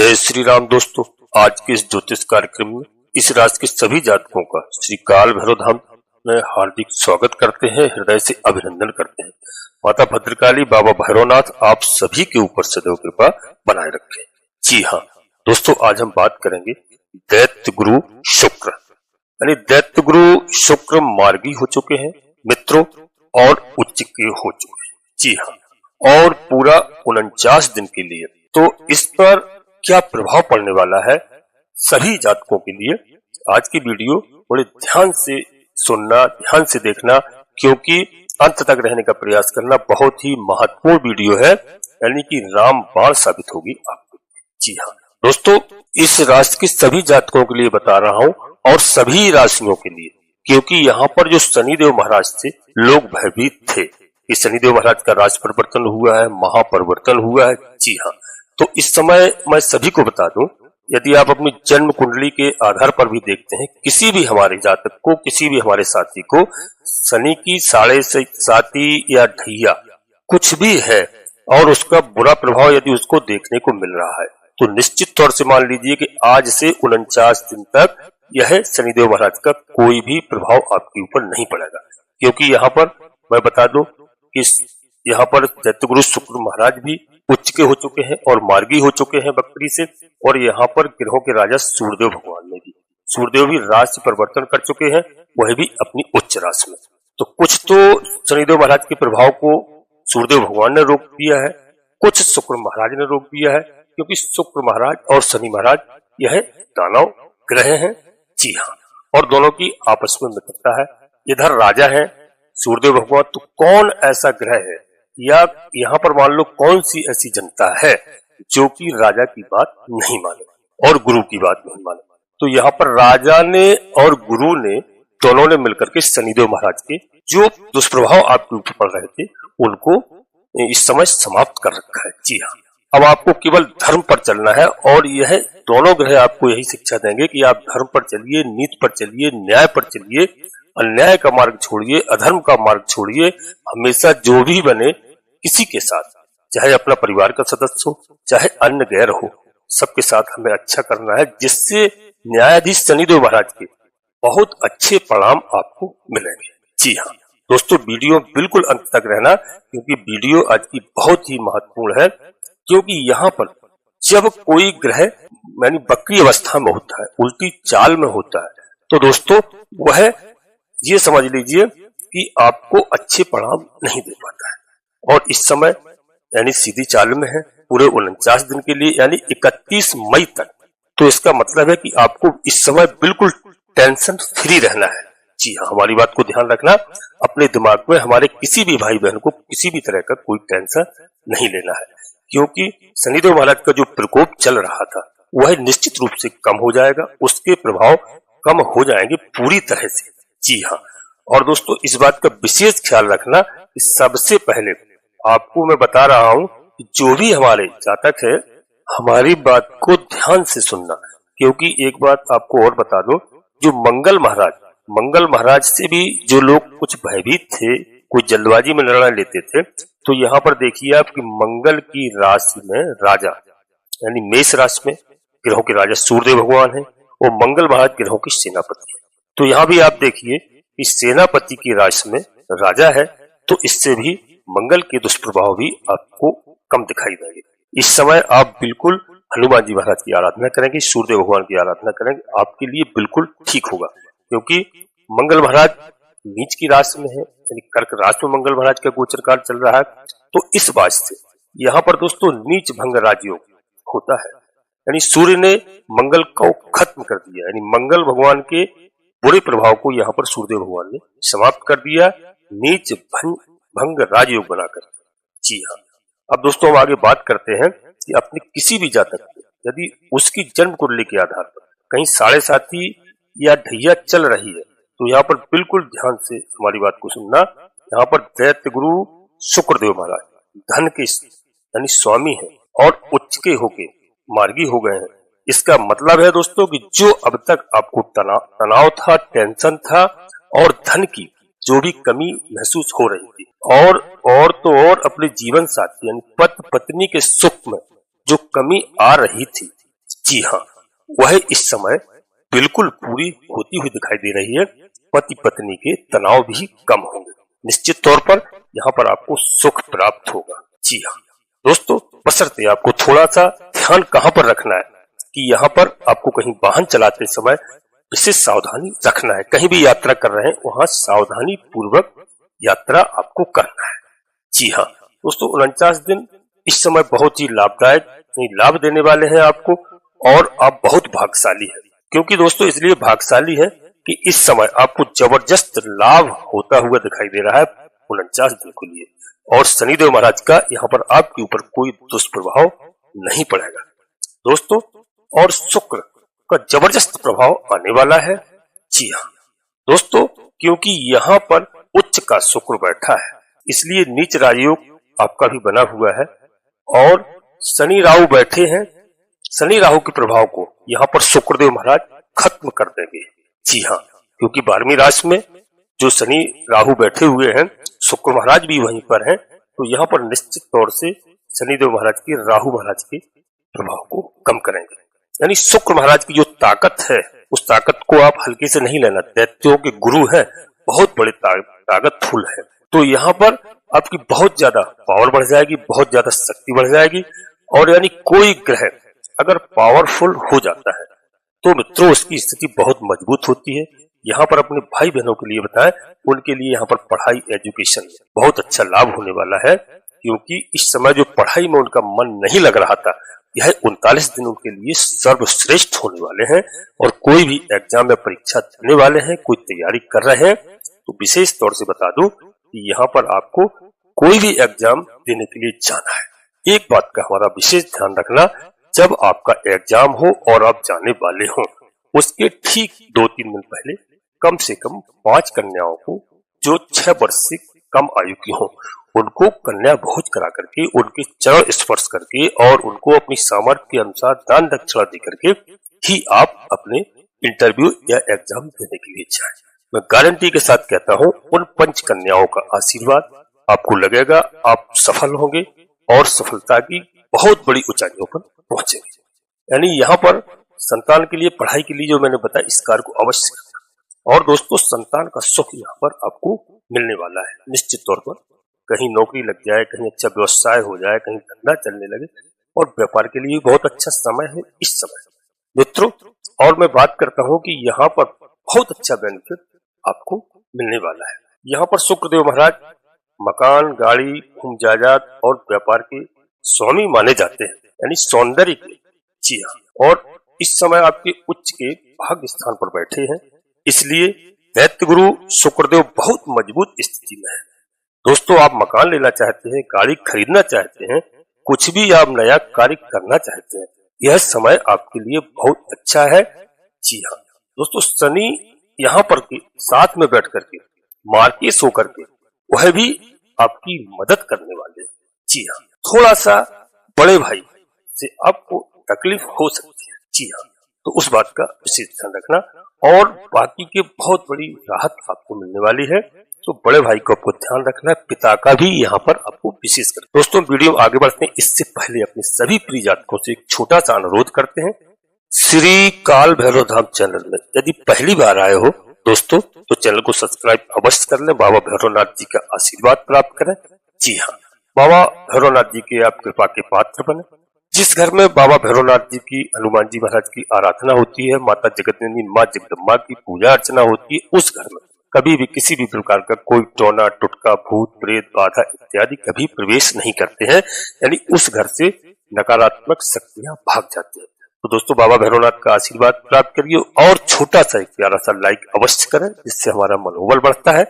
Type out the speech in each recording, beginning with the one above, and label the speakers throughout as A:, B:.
A: जय श्री राम दोस्तों। आज के इस ज्योतिष कार्यक्रम में इस राशि के सभी जातकों का श्री काल भैरव धाम में हार्दिक स्वागत करते हैं, हृदय से अभिनंदन करते हैं। माता भद्रकाली, बाबा भैरवनाथ आप सभी के ऊपर सदैव कृपा बनाए रखें। जी हाँ दोस्तों, आज हम बात करेंगे दैत्य गुरु शुक्र, यानी दैत्य गुरु शुक्र मार्गी हो चुके हैं मित्रों और उच्च के हो चुके हैं। जी हाँ, और पूरा 49 दिन के लिए। तो इस पर क्या प्रभाव पड़ने वाला है सभी जातकों के लिए, आज की वीडियो बड़े ध्यान से सुनना, ध्यान से देखना, क्योंकि अंत तक रहने का प्रयास करना। बहुत ही महत्वपूर्ण वीडियो है, यानी कि रामबाण साबित होगी आपको। जी हाँ दोस्तों, इस राशि के सभी जातकों के लिए बता रहा हूँ और सभी राशियों के लिए, क्योंकि यहाँ पर जो शनिदेव महाराज थे लोग भयभीत थे कि शनिदेव महाराज का राशि परिवर्तन हुआ है, महापरिवर्तन हुआ है। जी हाँ, तो इस समय मैं सभी को बता दूं, यदि आप अपनी जन्म कुंडली के आधार पर भी देखते हैं, किसी भी हमारे जातक को, किसी भी हमारे साथी को शनि की साढ़े साती या ढैया कुछ भी है और उसका बुरा प्रभाव यदि उसको देखने को मिल रहा है, तो निश्चित तौर से मान लीजिए कि आज से 49 दिन तक यह शनिदेव महाराज का कोई भी प्रभाव आपके ऊपर नहीं पड़ेगा। क्योंकि यहाँ पर मैं बता दूं कि यहाँ पर दैत्य गुरु शुक्र महाराज भी उच्च के हो चुके हैं और मार्गी हो चुके हैं बकरी से, और यहाँ पर ग्रहों के राजा सूर्यदेव भगवान ने भी, सूर्यदेव भी राशि परिवर्तन कर चुके हैं, वह भी अपनी उच्च राशि में। तो कुछ तो शनिदेव महाराज के प्रभाव को सूर्यदेव भगवान ने रोक दिया है, कुछ शुक्र महाराज ने रोक दिया है, क्योंकि शुक्र महाराज और शनि महाराज यह दानव ग्रह हैं। जी हाँ, और दोनों की आपस में मित्रता है। इधर राजा है सूर्यदेव भगवान, तो कौन ऐसा ग्रह है या यहाँ पर मान लो कौन सी ऐसी जनता है जो कि राजा की बात नहीं माने और गुरु की बात नहीं माने। तो यहाँ पर राजा ने और गुरु ने दोनों ने मिलकर के शनिदेव महाराज के जो दुष्प्रभाव आपके ऊपर पड़ रहे थे उनको इस समय समाप्त कर रखा है। जी हाँ, अब आपको केवल धर्म पर चलना है, और यह दोनों ग्रह आपको यही शिक्षा देंगे कि आप धर्म पर चलिए, नीति पर चलिए, न्याय पर चलिए, अन्याय का मार्ग छोड़िए, अधर्म का मार्ग छोड़िए। हमेशा जो भी बने किसी के साथ, चाहे अपना परिवार का सदस्य हो, चाहे अन्य गैर हो, सबके साथ हमें अच्छा करना है, जिससे न्यायाधीश शनिदेव महाराज के बहुत अच्छे परिणाम आपको मिलेंगे। जी हाँ दोस्तों, वीडियो बिल्कुल अंत तक रहना, क्योंकि वीडियो आज की बहुत ही महत्वपूर्ण है। क्योंकि यहाँ पर जब कोई ग्रह यानी बकरी अवस्था में होता है, उल्टी चाल में होता है, तो दोस्तों वह ये समझ लीजिए कि आपको अच्छे परिणाम नहीं दे पाता है। और इस समय यानी सीधी चाल में है पूरे 49 दिन के लिए, यानी 31 मई तक। तो इसका मतलब है कि आपको इस समय बिल्कुल टेंशन फ्री रहना है। जी हाँ, हमारी बात को ध्यान रखना, अपने दिमाग में हमारे किसी भी भाई बहन को किसी भी तरह का कोई टेंशन नहीं लेना है, क्योंकि शनिदेव महाराज का जो प्रकोप चल रहा था वह निश्चित रूप से कम हो जाएगा, उसके प्रभाव कम हो जाएंगे पूरी तरह से। जी हाँ, और दोस्तों इस बात का विशेष ख्याल रखना कि सबसे पहले आपको मैं बता रहा हूं कि जो भी हमारे जातक है, हमारी बात को ध्यान से सुनना। क्योंकि एक बात आपको और बता दो, जो मंगल महाराज से भी जो लोग कुछ भयभीत थे, कोई जल्दबाजी में निर्णय लेते थे, तो यहाँ पर देखिए आप कि मंगल की राशि में राजा यानी मेष राशि में ग्रहों के राजा सूर्यदेव भगवान है, वो मंगल महाराज ग्रहों की सेनापति है। तो यहाँ भी आप देखिए कि सेनापति की राशि में राजा है, तो इससे भी मंगल के दुष्प्रभाव भी आपको कम दिखाई देंगे। इस समय आप बिल्कुल हनुमान जी महाराज की आराधना करेंगे, सूर्यदेव भगवान की आराधना करेंगे, आपके लिए बिल्कुल ठीक होगा। क्योंकि मंगल महाराज नीच की राशि में है, यानी कर्क राशि में मंगल महाराज का गोचर काल चल रहा है। तो इस बात से यहाँ पर दोस्तों नीच भंग राजयोग होता है, यानी सूर्य ने मंगल को खत्म कर दिया, यानी मंगल भगवान के बुरे प्रभाव को यहाँ पर सूर्यदेव भगवान ने समाप्त कर दिया, नीच भंग राजयोग बनाकर। जी हाँ, अब दोस्तों हम आगे बात करते हैं कि अपने किसी भी जातक को यदि उसकी जन्म कुंडली के आधार पर कहीं साढ़े साती या ढैया चल रही है, तो यहाँ पर बिल्कुल ध्यान से हमारी बात को सुनना। यहाँ पर दैत्य गुरु शुक्रदेव महाराज धन के यानी स्वामी है और उच्च के होके मार्गी हो गए हैं। इसका मतलब है दोस्तों कि जो अब तक आपको तनाव था, टेंशन था और धन की जो भी कमी महसूस हो रही थी, और तो और अपने जीवन साथी यानी पति पत्नी के सुख में जो कमी आ रही थी, जी हाँ, वह इस समय बिल्कुल पूरी होती हुई दिखाई दे रही है। पति पत्नी के तनाव भी कम होंगे। निश्चित तौर पर यहाँ पर आपको सुख प्राप्त होगा। जी हाँ दोस्तों, बशर्ते आपको थोड़ा सा ध्यान कहाँ पर रखना है कि यहाँ पर आपको कहीं वाहन चलाते समय विशेष सावधानी रखना है। कहीं भी यात्रा कर रहे हैं वहां सावधानी पूर्वक यात्रा आपको करना है। जी हाँ दोस्तों, 49 दिन इस समय बहुत ही लाभदायक लाभ देने वाले हैं आपको, और आप बहुत भाग्यशाली हैं। क्योंकि दोस्तों इसलिए भाग्यशाली है कि इस समय आपको जबरदस्त लाभ होता हुआ दिखाई दे रहा है 49 दिन के लिए, और शनिदेव महाराज का यहाँ पर आपके ऊपर कोई दुष्प्रभाव नहीं पड़ेगा दोस्तों। और शुक्र का जबरदस्त प्रभाव आने वाला है। जी हाँ दोस्तों, क्योंकि यहाँ पर उच्च का शुक्र बैठा है, इसलिए नीच राजयोग आपका भी बना हुआ है, और शनि राहु बैठे हैं। शनि राहु के प्रभाव को यहाँ पर शुक्रदेव महाराज खत्म कर देंगे। जी हाँ, क्योंकि 12वीं राशि में जो शनि राहु बैठे हुए हैं, शुक्र महाराज भी वहीं पर हैं, तो यहाँ पर निश्चित तौर से शनिदेव महाराज के राहु महाराज के प्रभाव को कम करेंगे। यानी शुक्र महाराज की जो ताकत है, उस ताकत को आप हल्के से नहीं लेना। दैत्यों के गुरु हैं, बहुत बड़े ताकतफुल है। तो यहाँ पर आपकी बहुत ज्यादा पावर बढ़ जाएगी, बहुत ज्यादा शक्ति बढ़ जाएगी। और यानी कोई ग्रह अगर पावरफुल हो जाता है तो मित्रों उसकी स्थिति बहुत मजबूत होती है। यहाँ पर अपने भाई बहनों के लिए बताएं, उनके लिए यहाँ पर पढ़ाई एजुकेशन में बहुत अच्छा लाभ होने वाला है। क्योंकि इस समय जो पढ़ाई में उनका मन नहीं लग रहा था, यह 39 दिनों के लिए सर्वश्रेष्ठ होने वाले हैं। और कोई भी एग्जाम या परीक्षा देने वाले हैं, कोई तैयारी कर रहे हैं, तो विशेष तौर से बता दूं कि यहाँ पर आपको कोई भी एग्जाम देने के लिए जाना है। एक बात का हमारा विशेष ध्यान रखना, जब आपका एग्जाम हो और आप जाने वाले हो, उसके ठीक 2-3 दिन पहले कम से कम 5 कन्याओं को जो 6 वर्ष से कम आयु की हो, उनको कन्या भोज करा करके, उनके चरण स्पर्श करके और उनको अपनी सामर्थ्य के अनुसार दान दक्षिणा दे करके ही आप अपने इंटरव्यू या एग्जाम देने के लिए जाएं। मैं गारंटी के साथ कहता हूं, उन 5 कन्याओं का आशीर्वाद आपको लगेगा, आप सफल होंगे और सफलता की बहुत बड़ी ऊंचाइयों पर पहुंचेंगे। यानी यहाँ पर संतान के लिए, पढ़ाई के लिए जो मैंने बताया, इस कार्य को अवश्य करना। और दोस्तों संतान का सुख यहाँ पर आपको मिलने वाला है निश्चित तौर पर। कहीं नौकरी लग जाए, कहीं अच्छा व्यवसाय हो जाए, कहीं धंधा चलने लगे, और व्यापार के लिए बहुत अच्छा समय है इस समय मित्रों। और मैं बात करता हूँ कि यहाँ पर बहुत अच्छा बेनिफिट आपको मिलने वाला है। यहाँ पर शुक्रदेव महाराज मकान, गाड़ी, भूमि जायदाद और व्यापार के स्वामी माने जाते हैं, यानी सौंदर्य के। जी हाँ, और इस समय आपके उच्च के भाग्य स्थान पर बैठे हैं, इसलिए दैत्य गुरु शुक्रदेव बहुत मजबूत स्थिति में है। दोस्तों आप मकान लेना चाहते हैं, गाड़ी खरीदना चाहते हैं, कुछ भी आप नया कार्य करना चाहते हैं, यह समय आपके लिए बहुत अच्छा है। जी हाँ दोस्तों, शनि यहाँ पर के साथ में बैठ करके, मार्केस होकर के, वह भी आपकी मदद करने वाले हैं। जी हाँ, थोड़ा सा बड़े भाई से आपको तकलीफ हो सकती है। जी हाँ, तो उस बात का विशेष ध्यान रखना। और बाकी के बहुत बड़ी राहत आपको मिलने वाली है, तो बड़े भाई को आपको ध्यान रखना है। पिता का भी यहाँ पर आपको विशेष कर। दोस्तों वीडियो आगे बढ़ते हैं, इससे पहले अपने सभी प्रिय जातकों से एक छोटा सा अनुरोध करते हैं। श्री काल भैरव धाम चैनल में यदि पहली बार आए हो दोस्तों, तो चैनल को सब्सक्राइब अवश्य कर लें, बाबा भैरवनाथ जी का आशीर्वाद प्राप्त करें। जी हाँ, बाबा भैरवनाथ जी के आप कृपा के पात्र बने। जिस घर में बाबा भैरवनाथ जी की, हनुमान जी महाराज की आराधना होती है, माता जगतजननी माँ जगदम्बा की पूजा अर्चना होती है, उस घर में कभी भी किसी भी प्रकार का कोई टोना टुटका, भूत प्रेत, बाधा इत्यादि कभी प्रवेश नहीं करते हैं। यानी उस घर से नकारात्मक शक्तियां भाग जाती हैं। तो दोस्तों बाबा भैरवनाथ का आशीर्वाद प्राप्त करिए, और छोटा सा एक प्यारा सा लाइक अवश्य करें, जिससे हमारा मनोबल बढ़ता है,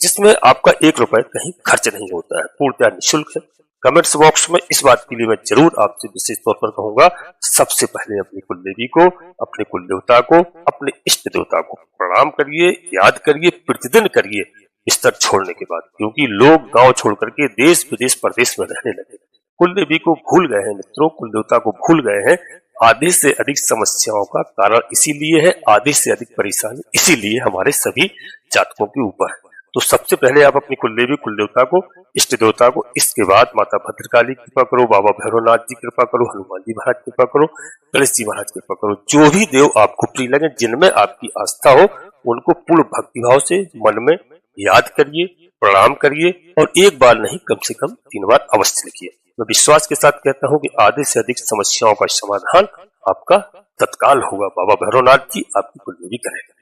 A: जिसमें आपका 1 रुपए कहीं खर्च नहीं होता है, पूर्णतः निःशुल्क है। कमेंट्स बॉक्स में इस बात के लिए मैं जरूर आपसे विशेष तौर पर कहूंगा, सबसे पहले अपनी कुल देवी को, अपने कुल देवता को, अपने इष्ट देवता को प्रणाम करिए, याद करिए, प्रतिदिन करिए बिस्तर छोड़ने के बाद। क्योंकि लोग गांव छोड़ करके देश विदेश परदेश में रहने लगे, कुल देवी को भूल गए हैं मित्रों, कुल देवता को भूल गए हैं। आधे से अधिक समस्याओं का कारण इसीलिए है, आधे से अधिक परेशानी इसीलिए हमारे सभी जातकों के ऊपर है। तो सबसे पहले आप अपनी कुलदेवी कुल देवता को, इष्ट देवता को, इसके बाद माता भद्रकाली की कृपा करो, बाबा भैरवनाथ जी कृपा करो, हनुमान जी महाराज कृपा करो, गणेश जी महाराज कृपा करो। जो भी देव आपको प्रिय लगे, जिनमें आपकी आस्था हो, उनको पूर्ण भक्तिभाव से मन में याद करिए, प्रणाम करिए और एक बार नहीं कम से कम 3 बार अवश्य लिखिए। मैं विश्वास के साथ कहता हूँ कि आधे से अधिक समस्याओं का समाधान आपका तत्काल होगा। बाबा भैरवनाथ जी आपकी कुलदेवी करेंगे।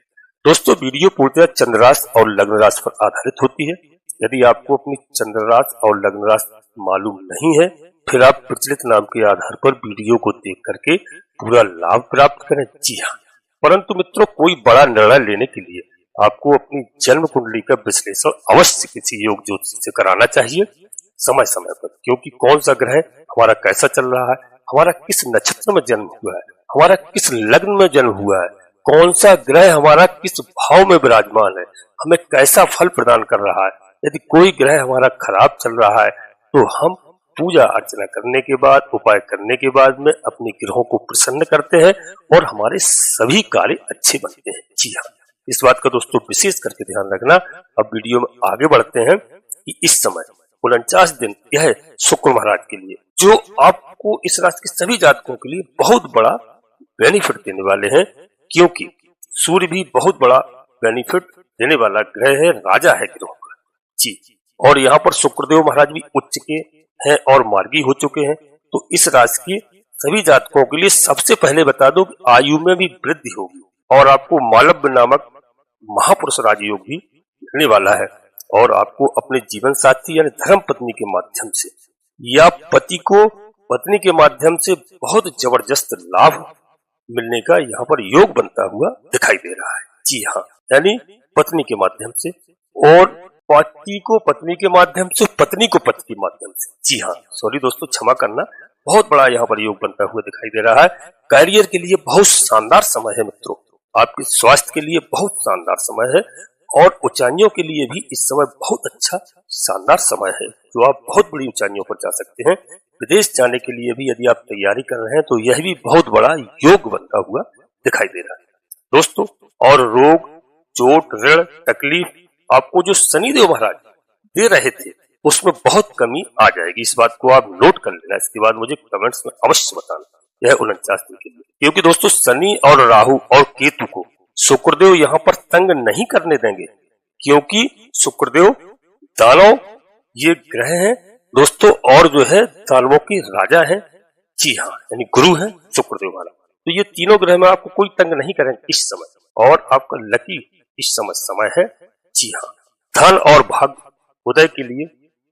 A: दोस्तों, वीडियो पूर्णतः चंद्र राशि और लग्न राशि पर आधारित होती है। यदि आपको अपनी चंद्र राशि और लग्न राशि मालूम नहीं है, फिर आप प्रचलित नाम के आधार पर वीडियो को देख करके पूरा लाभ प्राप्त करें। जी हाँ, परंतु मित्रों, कोई बड़ा निर्णय लेने के लिए आपको अपनी जन्म कुंडली का विश्लेषण अवश्य किसी योग ज्योतिषी से कराना चाहिए समय समय पर, क्योंकि कौन सा ग्रह हमारा कैसा चल रहा है, हमारा किस नक्षत्र में जन्म हुआ है, हमारा किस लग्न में जन्म हुआ है, कौन सा ग्रह हमारा किस भाव में विराजमान है, हमें कैसा फल प्रदान कर रहा है। यदि कोई ग्रह हमारा खराब चल रहा है तो हम पूजा अर्चना करने के बाद, उपाय करने के बाद में अपने ग्रहों को प्रसन्न करते हैं और हमारे सभी कार्य अच्छे बनते हैं। जी हाँ, इस बात का दोस्तों विशेष करके ध्यान रखना। अब वीडियो में आगे बढ़ते हैं कि इस समय 49 दिन यह है शुक्र महाराज के लिए, जो आपको इस राशि के सभी जातकों के लिए बहुत बड़ा बेनिफिट देने वाले हैं, क्योंकि सूर्य भी बहुत बड़ा बेनिफिट देने वाला ग्रह है, राजा है ग्रहों का। जी, और यहाँ पर शुक्रदेव महाराज भी उच्च के हैं और मार्गी हो चुके हैं। तो इस राशि के सभी जातकों के लिए सबसे पहले बता दो कि आयु में भी वृद्धि होगी और आपको मालव्य नामक महापुरुष राजयोग भी मिलने वाला है। और आपको अपने जीवन साथी यानी धर्म पत्नी के माध्यम से या पति को पत्नी के माध्यम से बहुत जबरदस्त लाभ मिलने का यहाँ पर योग बनता हुआ दिखाई दे रहा है। जी हाँ, यानी पत्नी के माध्यम से और पति को पत्नी के माध्यम से, पत्नी को पति के माध्यम से। जी हाँ, सॉरी दोस्तों, क्षमा करना, बहुत बड़ा यहाँ पर योग बनता हुआ दिखाई दे रहा है। करियर के लिए बहुत शानदार समय है मित्रों, आपके स्वास्थ्य के लिए बहुत शानदार समय है और ऊंचाइयों के लिए भी इस समय बहुत अच्छा शानदार समय है, जो आप बहुत बड़ी ऊंचाइयों पर जा सकते हैं। विदेश जाने के लिए भी यदि आप तैयारी कर रहे हैं तो यह भी बहुत बड़ा योग बनता हुआ दिखाई दे रहा है दोस्तों। और रोग, चोट, ऋण, तकलीफ आपको जो शनिदेव महाराज दे रहे थे उसमें बहुत कमी आ जाएगी। इस बात को आप नोट कर लेना, इसके बाद मुझे कमेंट्स में अवश्य बताना। यह 49 दिन के लिए, क्योंकि दोस्तों शनि और राहु और केतु को शुक्रदेव यहाँ पर तंग नहीं करने देंगे, क्योंकि शुक्रदेव दानव ये ग्रह हैं दोस्तों और जो है दानवों के राजा है। जी हाँ, यानी गुरु है शुक्रदेव वाला। तो ये तीनों ग्रह में आपको कोई तंग नहीं करेंगे इस समय, और आपका लकी इस समय है। जी हाँ, धन और भाग्य उदय के लिए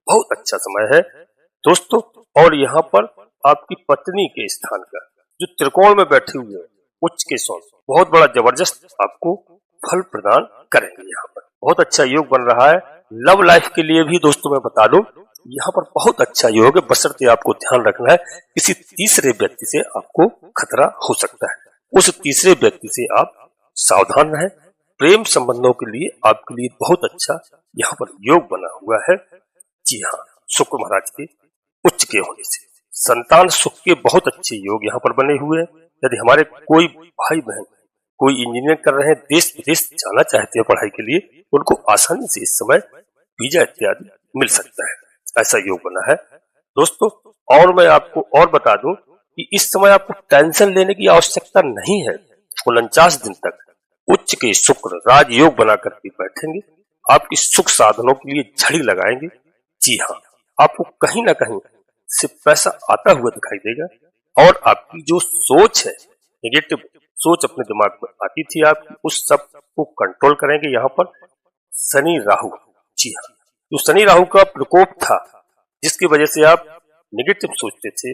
A: बहुत अच्छा समय है दोस्तों। और यहाँ पर आपकी पत्नी के स्थान का जो त्रिकोण में बैठे हुए हैं उच्च के सौन बहुत बड़ा जबरदस्त आपको फल प्रदान करेंगे। यहाँ पर बहुत अच्छा योग बन रहा है। लव लाइफ के लिए भी दोस्तों मैं बता दूं, यहाँ पर बहुत अच्छा योग है, बशर्ते आपको ध्यान रखना है किसी तीसरे व्यक्ति से आपको खतरा हो सकता है, उस तीसरे व्यक्ति से आप सावधान रहें। प्रेम संबंधों के लिए आपके लिए बहुत अच्छा यहाँ पर योग बना हुआ है। जी हाँ, शुक्र महाराज के उच्च के होने से संतान सुख के बहुत अच्छे योग यहाँ पर बने हुए हैं। यदि हमारे कोई भाई बहन कोई इंजीनियर कर रहे हैं, देश विदेश जाना चाहते हैं पढ़ाई के लिए, उनको आसानी से इस समय वीजा इत्यादि मिल सकता है, ऐसा योग बना है दोस्तों। और मैं आपको और बता दूं कि इस समय आपको टेंशन लेने की आवश्यकता नहीं है। 49 दिन तक उच्च के शुक्र राजयोग बना करके बैठेंगे, आपकी सुख साधनों के लिए झड़ी लगाएंगे। जी हाँ, आपको कहीं ना कहीं से पैसा आता हुआ दिखाई देगा और आपकी जो सोच है, नेगेटिव सोच अपने दिमाग में आती थी आपकी, उस सब को कंट्रोल करेंगे यहाँ पर शनि राहु। जी हाँ, जो शनि राहु का प्रकोप था जिसकी वजह से आप नेगेटिव सोचते थे,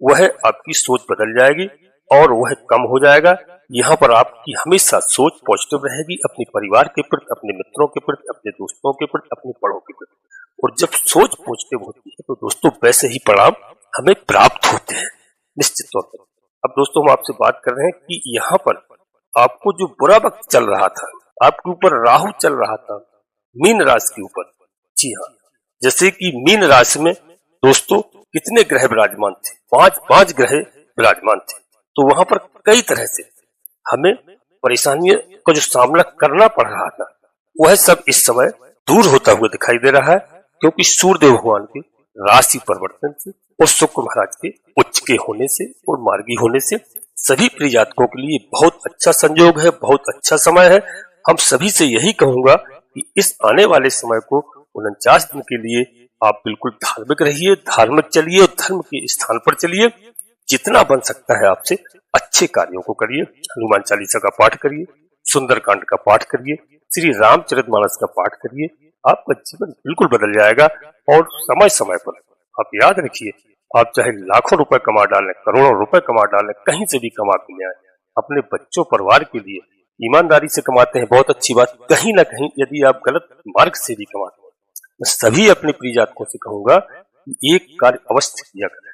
A: वह आपकी सोच बदल जाएगी और वह कम हो जाएगा। यहाँ पर आपकी हमेशा सोच पॉजिटिव रहेगी, अपने परिवार के प्रति, अपने मित्रों के प्रति, अपने दोस्तों के प्रति, अपने बड़ों के प्रति। और जब सोच पॉजिटिव होती है तो दोस्तों वैसे ही परिणाम हमें प्राप्त होते हैं निश्चित तौर पर। अब दोस्तों हम आपसे बात कर रहे हैं कि यहाँ पर आपको जो बुरा वक्त चल रहा था, आपके ऊपर राहु चल रहा था मीन राशि के ऊपर। जी हाँ, जैसे कि मीन राशि में दोस्तों कितने ग्रह विराजमान थे, 5 ग्रह विराजमान थे। तो वहां पर कई तरह से हमें परेशानियों का जो सामना करना पड़ रहा था, वह सब इस समय दूर होता हुआ दिखाई दे रहा है, क्योंकि सूर्यदेव भगवान के राशि परिवर्तन से और शुक्र महाराज के उच्च के होने से और मार्गी होने से सभी प्रिय जातकों के लिए बहुत अच्छा संयोग है, बहुत अच्छा समय है। हम सभी से यही कहूंगा कि इस आने वाले समय को 49 दिन के लिए आप बिल्कुल धार्मिक रहिए, धार्मिक चलिए और धर्म के स्थान पर चलिए। जितना बन सकता है आपसे अच्छे कार्यों को करिए। हनुमान चालीसा का पाठ करिए, सुंदरकांड का पाठ करिए, श्री रामचरितमानस का पाठ करिए। आपका जीवन बिल्कुल बदल जाएगा। और समय समय पर आप याद रखिए, आप चाहे लाखों रुपए कमा डालें, करोड़ों रुपए कमा डालें, कहीं से भी कमा के ले आए, अपने बच्चों परिवार के लिए ईमानदारी से कमाते हैं, बहुत अच्छी बात। कहीं ना कहीं यदि आप गलत मार्ग से भी कमाते हैं, मैं सभी अपने प्रिय जातकों से कहूंगा कि एक कार्य अवश्य किया करें।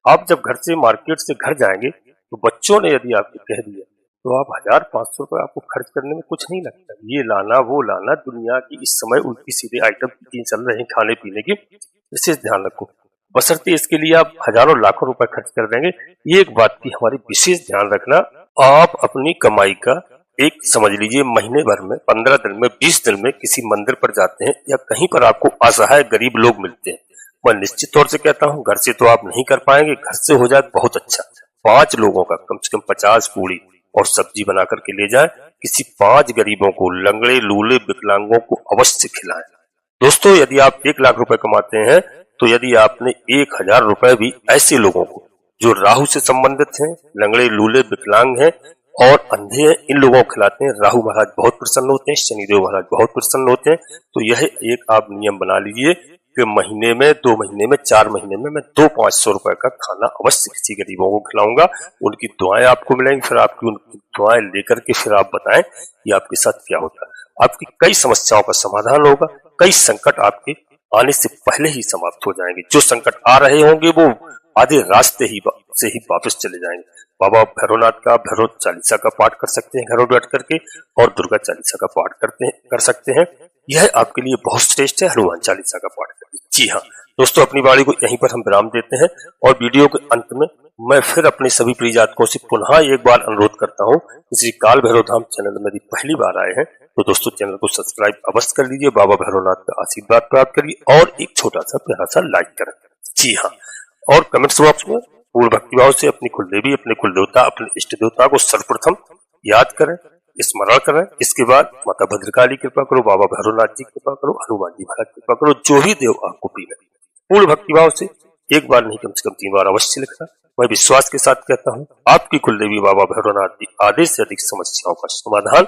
A: आप जब घर से मार्केट से घर जाएंगे तो बच्चों ने यदि आपको कह दिया तो आप 1000-500 रुपए आपको खर्च करने में कुछ नहीं लगता। ये लाना वो लाना, दुनिया की इस समय उल्टी सीधे आइटम चल रहे हैं खाने पीने की, विशेष ध्यान रखो। बशर्ते इसके लिए आप हजारों लाखों रुपए खर्च कर देंगे, ये एक बात की हमारी विशेष ध्यान रखना। आप अपनी कमाई का एक समझ लीजिए महीने भर में, 15 दिन में, 20 दिन में किसी मंदिर पर जाते हैं या कहीं पर आपको असहाय गरीब लोग मिलते हैं, मैं निश्चित तौर से कहता हूँ घर से तो आप नहीं कर पाएंगे, घर से हो जाए बहुत अच्छा। 5 लोगों का कम से कम 50 पूड़ी और सब्जी बना करके ले जाए, किसी 5 गरीबों को, लंगड़े लूले विकलांगों को अवश्य खिलाएं। दोस्तों, यदि आप 1 लाख रुपए कमाते हैं तो यदि आपने 1000 रुपए भी ऐसे लोगों को जो राहु से संबंधित हैं, लंगड़े लूले विकलांग हैं और अंधे हैं, इन लोगों को खिलाते हैं, राहु महाराज बहुत प्रसन्न होते हैं, शनिदेव महाराज बहुत प्रसन्न होते हैं। तो यह एक आप नियम बना लीजिए कि महीने में, 2 महीने में, 4 महीने में मैं 200-500 रुपए का खाना अवश्य किसी गरीबों को खिलाऊंगा। उनकी दुआएं आपको मिलेंगी, फिर आपकी उनकी दुआएं लेकर के फिर आप बताएं कि आपके साथ क्या होता है। आपकी कई समस्याओं का समाधान होगा, कई संकट आपके आने से पहले ही समाप्त हो जाएंगे। जो संकट आ रहे होंगे वो आधे रास्ते से ही वापस चले जाएंगे। बाबा भैरवनाथ का भैरव चालीसा का पाठ कर सकते हैं घरों बैठ करके, और दुर्गा चालीसा का पाठ कर सकते हैं। यह आपके लिए बहुत श्रेष्ठ है। हनुमान चालीसा का पाठ करिए। जी हाँ दोस्तों, अपनी वाणी को यहीं पर हम विराम देते हैं और वीडियो के अंत में मैं फिर अपने सभी प्रिय जातकों से पुनः एक बार अनुरोध करता हूँ, श्री काल भैरव धाम चैनल में यदि पहली बार आए हैं तो दोस्तों चैनल को सब्सक्राइब अवश्य कर लीजिए, बाबा भैरवनाथ का आशीर्वाद प्राप्त करिए और एक छोटा सा प्यारा सा लाइक करें। जी हाँ, और कमेंट्स बॉक्स में पूर्ण भक्तिभाव से अपनी कुलदेवी, अपने कुलदेवता, अपने इष्ट देवता को सर्वप्रथम याद करें, स्मरण करें। इसके बाद माता भद्रकाली कृपा करो, बाबा भैरवनाथ जी कृपा करो, हनुमान जी महाराज कृपा करो, जो भी देव आपको प्रिय है। पूर्ण भक्तिभाव से एक बार नहीं कम से कम 3 बार अवश्य लिखना। मैं विश्वास के साथ कहता हूँ आपकी कुलदेवी बाबा भैरवनाथ जी आधे से अधिक समस्याओं का समाधान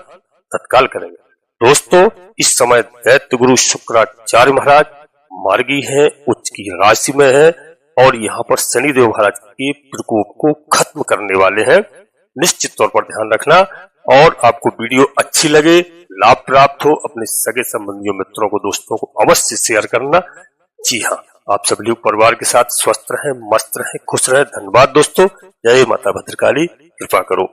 A: तत्काल करेंगे। दोस्तों, इस समय दैत्य गुरु शुक्राचार्य महाराज मार्गी है, उच्च की राशि में है और यहाँ पर शनिदेव महाराज के प्रकोप को खत्म करने वाले हैं। निश्चित तौर पर ध्यान रखना और आपको वीडियो अच्छी लगे, लाभ प्राप्त हो, अपने सगे संबंधियों, मित्रों को, दोस्तों को अवश्य शेयर करना। जी हाँ, आप सभी लोग परिवार के साथ स्वस्थ रहें, मस्त रहें, खुश रहें। धन्यवाद दोस्तों। जय माता भद्रकाली, कृपा करो।